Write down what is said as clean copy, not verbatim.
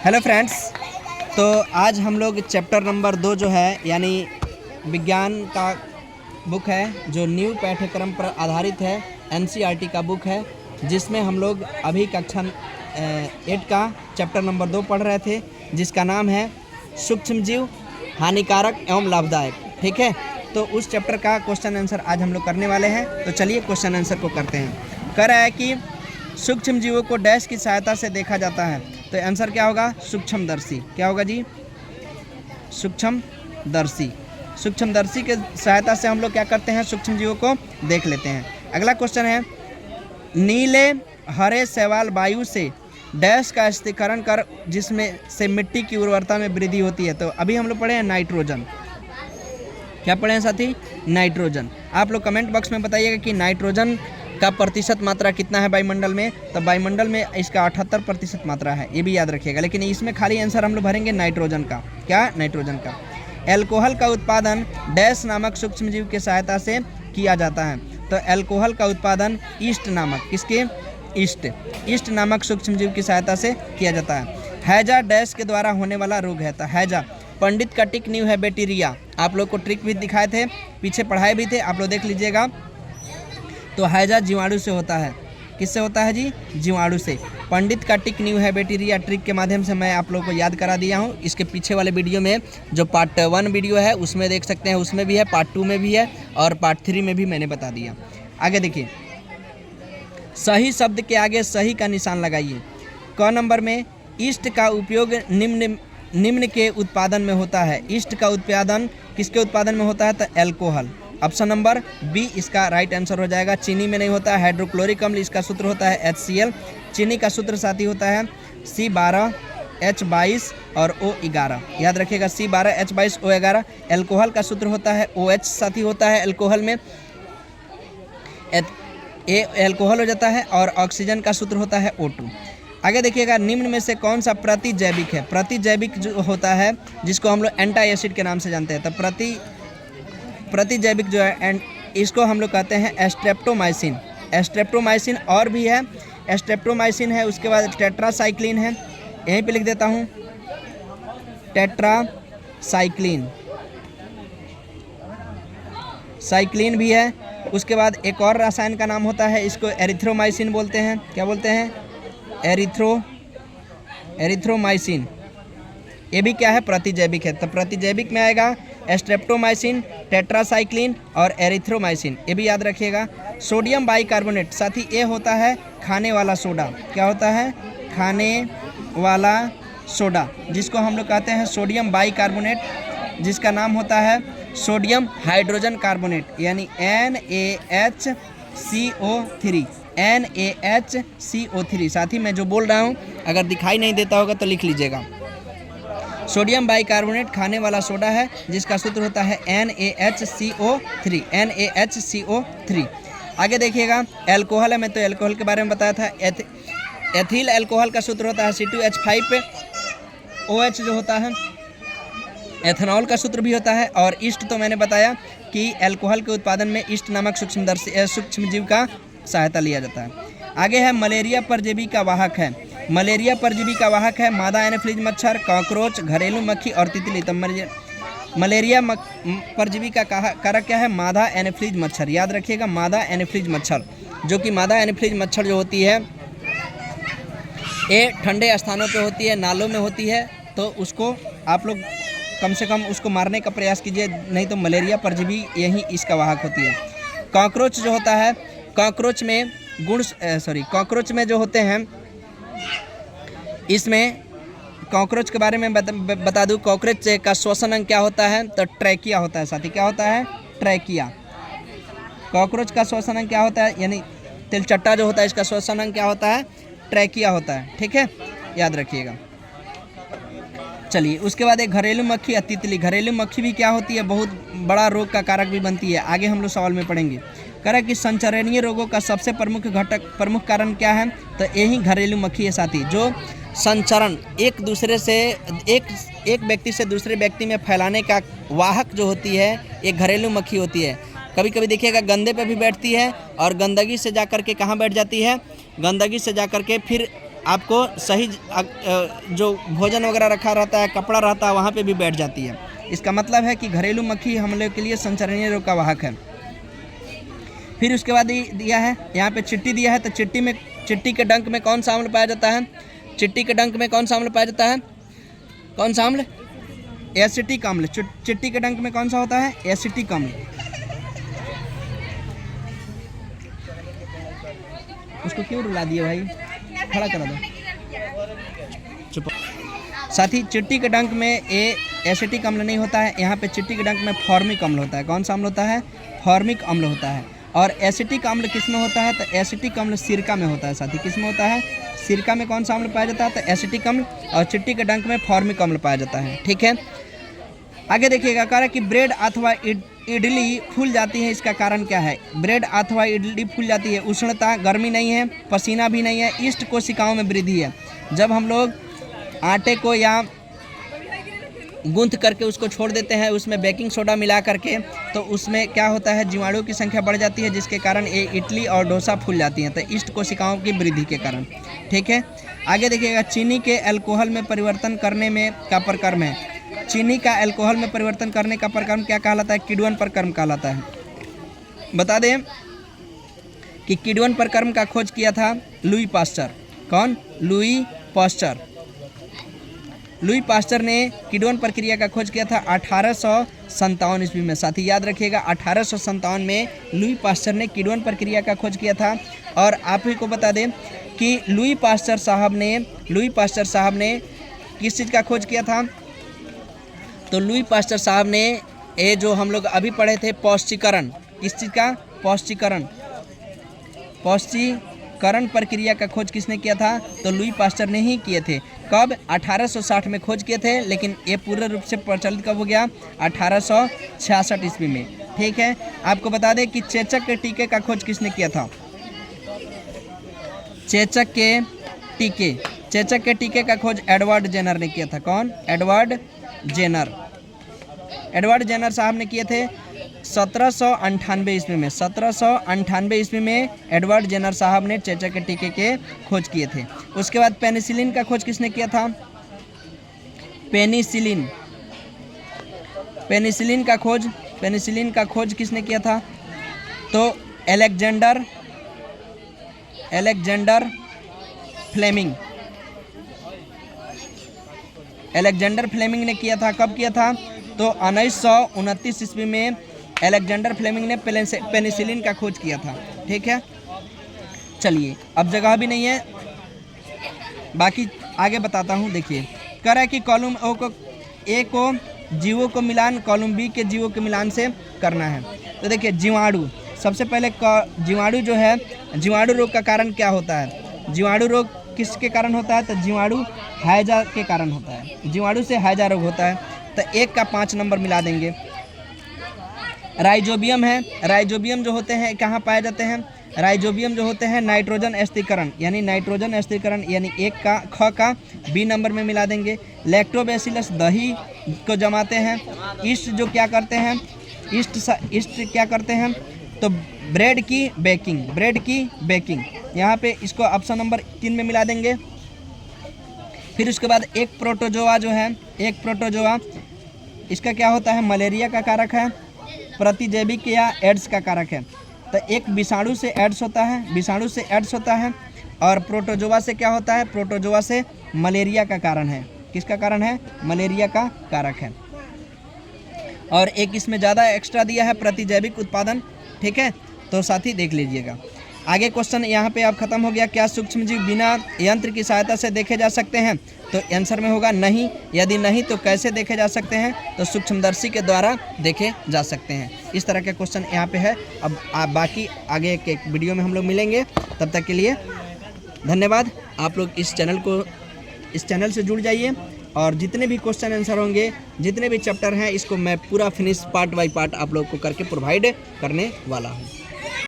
Hello friends, तो आज हम लोग चैप्टर नंबर 2 जो है यानी विज्ञान का बुक है जो न्यू पाठ्यक्रम पर आधारित है, एनसीईआरटी का बुक है, जिसमें हम लोग अभी कक्षा 8 का चैप्टर नंबर 2 पढ़ रहे थे, जिसका नाम है सूक्ष्म जीव हानिकारक एवं लाभदायक। ठीक है, तो उस चैप्टर का क्वेश्चन आंसर आज हम लोग करने वाले हैं। तो चलिए क्वेश्चन आंसर को करते हैं। कह रहा है कि सूक्ष्म जीवों को डैश की सहायता से देखा जाता है, तो आंसर क्या होगा? सूक्ष्मदर्शी। क्या होगा जी? सूक्ष्मदर्शी। सूक्ष्मदर्शी के सहायता से हम लोग क्या करते हैं? सूक्ष्म जीवों को देख लेते हैं। अगला क्वेश्चन है, नीले हरे शैवाल वायु से डैश का स्थिरीकरण कर जिसमें से मिट्टी की उर्वरता में वृद्धि होती है। तो अभी हम लोग पढ़े हैं नाइट्रोजन। क्या पढ़े हैं साथी? नाइट्रोजन। आप लोग कमेंट बॉक्स में बताइएगा कि नाइट्रोजन का प्रतिशत मात्रा कितना है वायुमंडल में। तो वायुमंडल में इसका 78% मात्रा है, ये भी याद रखिएगा। लेकिन इसमें खाली आंसर हम लोग भरेंगे नाइट्रोजन का। क्या? नाइट्रोजन का। एल्कोहल का उत्पादन डैश नामक सूक्ष्मजीव की सहायता से किया जाता है। तो एल्कोहल का उत्पादन ईस्ट नामक, किसके? ईस्ट नामक सूक्ष्मजीव की सहायता से किया जाता है। हैजा डैश के द्वारा होने वाला रोग है। तो हैजा पंडित का टिक न्यू है बैक्टीरिया। आप लोग को ट्रिक भी दिखाए थे, पीछे पढ़ाए भी थे, आप लोग देख लीजिएगा। तो हैजा जीवाणु से होता है। किससे होता है जी? जीवाणु से। पंडित का टिक न्यू है बैक्टीरिया ट्रिक के माध्यम से मैं आप लोगों को याद करा दिया हूँ। इसके पीछे वाले वीडियो में जो पार्ट 1 वीडियो है उसमें देख सकते हैं, उसमें भी है, पार्ट 2 में भी है और पार्ट 3 में भी मैंने बता दिया। आगे देखिए, सही शब्द के आगे सही का निशान लगाइए। क नंबर में ईस्ट का उपयोग निम्न के उत्पादन में होता है। ईस्ट का उत्पादन किसके उत्पादन में होता है? तो एल्कोहल। ऑप्शन नंबर बी इसका राइट आंसर हो जाएगा। चीनी में नहीं होता है। हाइड्रोक्लोरिक अम्ल इसका सूत्र होता है HCl। चीनी का सूत्र साथी होता है C12 H22 और O11। याद रखिएगा, C12 H22 O11। एल्कोहल का सूत्र होता है OH साथी होता है एल्कोहल में, एल्कोहल हो जाता है, और ऑक्सीजन का सूत्र होता है O2। आगे देखिएगा, निम्न में से कौन सा प्रतिजैविक है? प्रतिजैविक जो होता है जिसको हम लोग एंटी एसिड के नाम से जानते हैं। तो प्रतिजैविक जो है इसको हम लोग कहते हैं स्ट्रेप्टोमाइसिन। स्ट्रेप्टोमाइसिन और भी है, स्ट्रेप्टोमाइसिन है, उसके बाद टेट्रासाइक्लिन है, यहीं पे लिख देता हूँ, टेट्रासाइक्लिन साइक्लिन भी है। उसके बाद एक और रसायन का नाम होता है, इसको एरिथ्रोमाइसिन बोलते हैं। क्या बोलते हैं? एरिथ्रोमाइसिन। ये भी क्या है? प्रतिजैविक है। तो प्रतिजैविक में आएगा स्ट्रेप्टोमाइसिन, टेट्रासाइक्लिन और एरिथ्रोमाइसिन, ये भी याद रखिएगा। सोडियम बाइकार्बोनेट साथी ये होता है खाने वाला सोडा। क्या होता है? खाने वाला सोडा, जिसको हम लोग कहते हैं सोडियम बाइकार्बोनेट, जिसका नाम होता है सोडियम हाइड्रोजन कार्बोनेट यानी NaHCO3। NaHCO3 साथी मैं जो बोल रहा हूँ अगर दिखाई नहीं देता होगा तो लिख लीजिएगा। सोडियम बाइकार्बोनेट खाने वाला सोडा है, जिसका सूत्र होता है NaHCO3। NaHCO3। आगे देखिएगा, एल्कोहल है, मैं तो एल्कोहल के बारे में बताया था। एथिल एल्कोहल का सूत्र होता है C2H5OH जो होता है। एथेनॉल का सूत्र भी होता है। और ईस्ट तो मैंने बताया कि एल्कोहल के उत्पादन में ईस्ट नामक सूक्ष्मजीव का सहायता लिया जाता है। आगे है मलेरिया परजीवी का वाहक है। मलेरिया परजीवी का वाहक है मादा एनोफ्लिज मच्छर, कॉकरोच, घरेलू मक्खी और तितली। तो मलेरिया परजीवी का कारक क्या है? मादा एनोफ्लिज मच्छर। याद रखिएगा, मादा एनोफ्लिज मच्छर, जो कि मादा एनोफ्लिज मच्छर जो होती है ये ठंडे स्थानों पे होती है, नालों में होती है। तो उसको आप लोग कम से कम उसको मारने का प्रयास कीजिए, नहीं तो मलेरिया परजीवी यही इसका वाहक होती है। कॉकरोच जो होता है, कॉकरोच में जो होते हैं, इसमें कॉकरोच के बारे में बता दूं, कॉकरोच का श्वसन अंग क्या होता है? तो ट्रैकिया होता है साथी। क्या होता है? ट्रैकिया। कॉकरोच का श्वसन अंग क्या होता है? यानी तिलचट्टा जो होता है इसका श्वसन अंग क्या होता है? ट्रैकिया होता है। ठीक है, याद रखिएगा। चलिए, उसके बाद एक घरेलू मक्खी या तितली। घरेलू मक्खी भी क्या होती है? बहुत बड़ा रोग का कारक भी बनती है। आगे हम लोग सवाल में पढ़ेंगे। कह रहा है कि संचरणीय रोगों का सबसे प्रमुख कारण क्या है? तो यही घरेलू मक्खी है साथी, जो संचरण एक व्यक्ति से दूसरे व्यक्ति में फैलाने का वाहक जो होती है, एक घरेलू मक्खी होती है। कभी कभी देखिएगा गंदे पे भी बैठती है और गंदगी से जाकर के कहाँ बैठ जाती है? गंदगी से जाकर के फिर आपको सही जो भोजन वगैरह रखा रहता है, कपड़ा रहता है, वहाँ पे भी बैठ जाती है। इसका मतलब है कि घरेलू मक्खी हमले के लिए संचरणीय रोग का वाहक है। फिर उसके बाद दिया है यहाँ पे चिट्टी दिया है, तो चिट्टी के डंक में कौन सा अम्ल पाया जाता है? चिट्टी के डंक में कौन सा अम्ल पाया जाता है? कौन सा अम्ल? एसिटिक अम्ल। चिट्टी के डंक में कौन सा होता है? एसिटिक अम्ल। उसको क्यों रुला दिए भाई? खड़ा करा दो। चुप। साथ ही चिट्टी के डंक में एसिटिक अम्ल नहीं होता है, यहाँ पे चिट्टी के डंक में फॉर्मिक अम्ल होता है। कौन सा अम्ल होता है? फॉर्मिक अम्ल होता है। और एसिटिक अम्ल किस में होता है? तो एसिटिक अम्ल सिरका में होता है। साथी किस में होता है? सिरका में कौन सा अम्ल पाया जाता है? तो एसिटिक अम्ल। और चिट्टी के डंक में फॉर्मिक अम्ल पाया जाता है। ठीक है, आगे देखिएगा, कह रहा है कि ब्रेड अथवा इडली फूल जाती है, इसका कारण क्या है? ब्रेड अथवा इडली फूल जाती है, उष्णता, गर्मी नहीं है, पसीना भी नहीं है, ईस्ट कोशिकाओं में वृद्धि है। जब हम लोग आटे को या गूंथ करके उसको छोड़ देते हैं, उसमें बेकिंग सोडा मिला करके, तो उसमें क्या होता है? जीवाणुओं की संख्या बढ़ जाती है, जिसके कारण ये इडली और डोसा फूल जाती हैं, तो ईस्ट कोशिकाओं की वृद्धि के कारण। ठीक है, आगे देखिएगा, चीनी के अल्कोहल में परिवर्तन करने में क्या प्रक्रम है? चीनी का अल्कोहल में परिवर्तन करने का प्रक्रम क्या कहलाता है? किण्वन प्रक्रम कहलाता है। बता दें कि किण्वन प्रक्रम का खोज किया था लुई पास्चर। कौन? Louis Pasteur. लुई पास्चर ने किण्वन प्रक्रिया का खोज किया था 1857 ईस्वी में। साथी याद रखिएगा, 1857 में लुई पास्चर ने किण्वन प्रक्रिया का खोज किया था। और आप ही को बता दें कि लुई पास्चर साहब ने किस चीज़ का खोज किया था? तो लुई पास्चर साहब ने ये जो हम लोग अभी पढ़े थे पौष्टिकरण, किस चीज़ का? पौष्टिकरण प्रक्रिया का खोज किसने किया था? तो लुई पास्चर ने ही किए थे। कब? 1860 में खोज किए थे, लेकिन ये पूर्ण रूप से प्रचलित कब हो गया? 1866 ईस्वी में। ठीक है, आपको बता दें कि चेचक के टीके का खोज किसने किया था? चेचक के टीके का खोज एडवर्ड जेनर ने किया था। कौन? एडवर्ड जेनर साहब ने किए थे 1798 ईस्वी में। 1798 ईस्वी में एडवर्ड जेनर साहब ने चेचक के टीके के खोज किए थे। उसके बाद पेनिसिलिन का खोज किसने किया था? पेनिसिलिन का खोज किसने किया था? तो अलेक्जेंडर फ्लेमिंग ने किया था। कब किया था? तो 1929 ईस्वी में अलेक्जेंडर फ्लेमिंग ने पेनिसिलिन का खोज किया था। ठीक है, चलिए अब जगह भी नहीं है, बाकी आगे बताता हूँ। देखिए, कह रहा है कि कॉलम ए को जीवों को मिलान कॉलम बी के जीवों के मिलान से करना है। तो देखिए, जीवाणु, सबसे पहले जीवाणु जो है, जीवाणु रोग का कारण क्या होता है? जीवाणु रोग किसके कारण होता है? तो जीवाणु हैजा के कारण होता है। जीवाणु से हैजा रोग होता है। तो 1 का 5 नंबर मिला देंगे। राइजोबियम है, राइजोबियम जो होते हैं कहाँ पाए जाते हैं? राइजोबियम जो होते हैं नाइट्रोजन स्थिरीकरण, यानी 1 का ख का बी नंबर में मिला देंगे। लैक्टोबैसिलस दही को जमाते हैं। ईस्ट जो क्या करते हैं? ईस्ट क्या करते हैं? तो ब्रेड की बेकिंग, यहाँ पे इसको ऑप्शन नंबर 3 में मिला देंगे। फिर उसके बाद एक प्रोटोजोआ जो है, इसका क्या होता है? मलेरिया का कारक है, प्रतिजैविक या एड्स का कारक है। तो एक विषाणु से एड्स होता है, और प्रोटोजोआ से क्या होता है? प्रोटोजोआ से मलेरिया का कारण है। किसका कारण है? मलेरिया का कारक है। और एक इसमें ज़्यादा एक्स्ट्रा दिया है, प्रतिजैविक उत्पादन। ठीक है, तो साथी देख लीजिएगा। आगे क्वेश्चन यहाँ पे अब खत्म हो गया। क्या सूक्ष्मजीव बिना यंत्र की सहायता से देखे जा सकते हैं? तो आंसर में होगा नहीं। यदि नहीं तो कैसे देखे जा सकते हैं? तो सूक्ष्मदर्शी के द्वारा देखे जा सकते हैं। इस तरह के क्वेश्चन यहाँ पे है। अब आप बाकी आगे के वीडियो में हम लोग मिलेंगे, तब तक के लिए धन्यवाद। आप लोग इस चैनल से जुड़ जाइए, और जितने भी क्वेश्चन आंसर होंगे, जितने भी चैप्टर हैं, इसको मैं पूरा फिनिश पार्ट बाय पार्ट आप लोग को करके प्रोवाइड करने वाला हूँ।